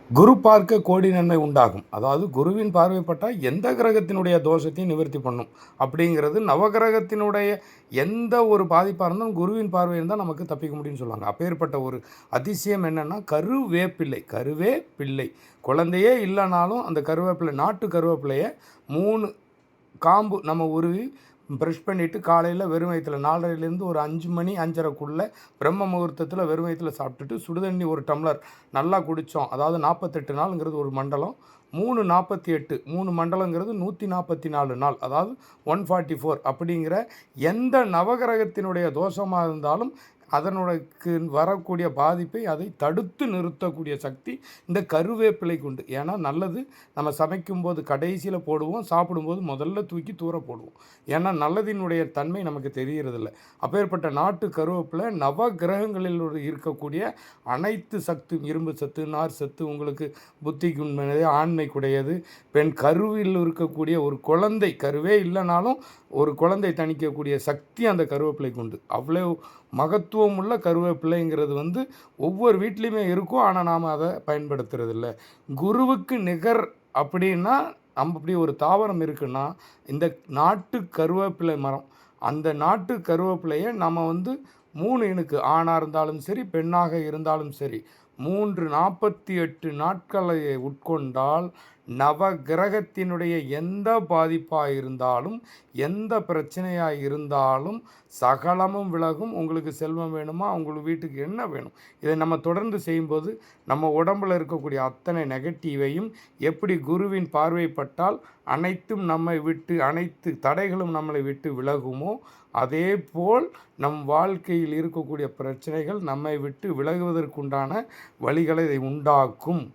குரு பார்க்க கோடி நன்மை உண்டாகும். அதாவது குருவின் பார்வைப்பட்டால் எந்த கிரகத்தினுடைய தோஷத்தையும் நிவர்த்தி பண்ணும் அப்படிங்கிறது. நவகிரகத்தினுடைய எந்த ஒரு பாதிப்பாக இருந்தாலும் குருவின் பார்வை இருந்தால் நமக்கு தப்பிக்க முடியும்னு சொல்லுவாங்க. அப்பேற்பட்ட ஒரு அதிசயம் என்னென்னா கருவேப்பிள்ளை. கருவே பிள்ளை குழந்தையே இல்லைனாலும் அந்த கருவேப்பிள்ளை, நாட்டு கருவேப்பிள்ளையை 3 காம்பு நம்ம உருவி ப்ரஷ் பண்ணிவிட்டு காலையில் வெறும் வயிற்றில் 4:30லேருந்து ஒரு 5 மணி 5:30க்குள்ளே பிரம்ம முகூர்த்தத்தில் வெறும் வயிற்றில் சாப்பிட்டுட்டு சுடுதண்ணி 1 டம்ளர் நல்லா குடித்தோம். அதாவது 48 நாளுங்கிறது ஒரு மண்டலம், 348 3 மண்டலங்கிறது 144 நாள், அதாவது 144. அப்படிங்கிற எந்த நவகிரகத்தினுடைய தோஷமாக இருந்தாலும் அதனுக்கு வரக்கூடிய பாதிப்பை அதை தடுத்து நிறுத்தக்கூடிய சக்தி இந்த கருவேப்பிலைக்கு உண்டு. ஏன்னா நல்லது நம்ம சமைக்கும்போது கடைசியில் போடுவோம், சாப்பிடும்போது முதல்ல தூக்கி தூர போடுவோம். ஏன்னா நல்லதினுடைய தன்மை நமக்கு தெரிகிறதில்ல. அப்பேற்பட்ட நாட்டு கருவேப்பிலை நவ கிரகங்களில் இருக்கக்கூடிய அனைத்து சத்து, இரும்பு சத்து, நார் சத்து, உங்களுக்கு புத்திக்கு உண்மையானது, ஆண்மைக்குடையது, பெண் கருவில் இருக்கக்கூடிய ஒரு குழந்தை, கருவே இல்லைனாலும் ஒரு குழந்தை தணிக்கக்கூடிய சக்தி அந்த கருவேப்பிலைக்கு உண்டு. அவ்வளோ மகத்துவம் உள்ள கருவேப்பிள்ளைங்கிறது ஒவ்வொரு வீட்லேயுமே இருக்கும். ஆனால் நாம் அதை பயன்படுத்துறதில்ல. குருவுக்கு நிகர் அப்படின்னா அப்படி ஒரு தாவரம் இருக்குன்னா இந்த நாட்டு கருவேப்பிலை மரம். அந்த நாட்டு கருவேப்பிலையை நம்ம 3 இனுக்கு, ஆணாக இருந்தாலும் சரி பெண்ணாக இருந்தாலும் சரி, 48 நாட்களை உட்கொண்டால் நவ கிரகத்தினுடைய எந்த பாதிப்பாக இருந்தாலும், எந்த பிரச்சனையாக இருந்தாலும் சகலமும் விலகும். உங்களுக்கு செல்வம் வேணுமா, உங்களுக்கு வீட்டுக்கு என்ன வேணும், இதை நம்ம தொடர்ந்து செய்யும்போது நம்ம உடம்பில் இருக்கக்கூடிய அத்தனை நெகட்டிவையும் எப்படி குருவின் பார்வைப்பட்டால் அனைத்தும் நம்மை விட்டு, அனைத்து தடைகளும் நம்மளை விட்டு விலகுமோ அதே போல் நம் வாழ்க்கையில் இருக்கக்கூடிய பிரச்சனைகள் நம்மை விட்டு விலகுவதற்குண்டான வழிகளை இதை உண்டாக்கும்.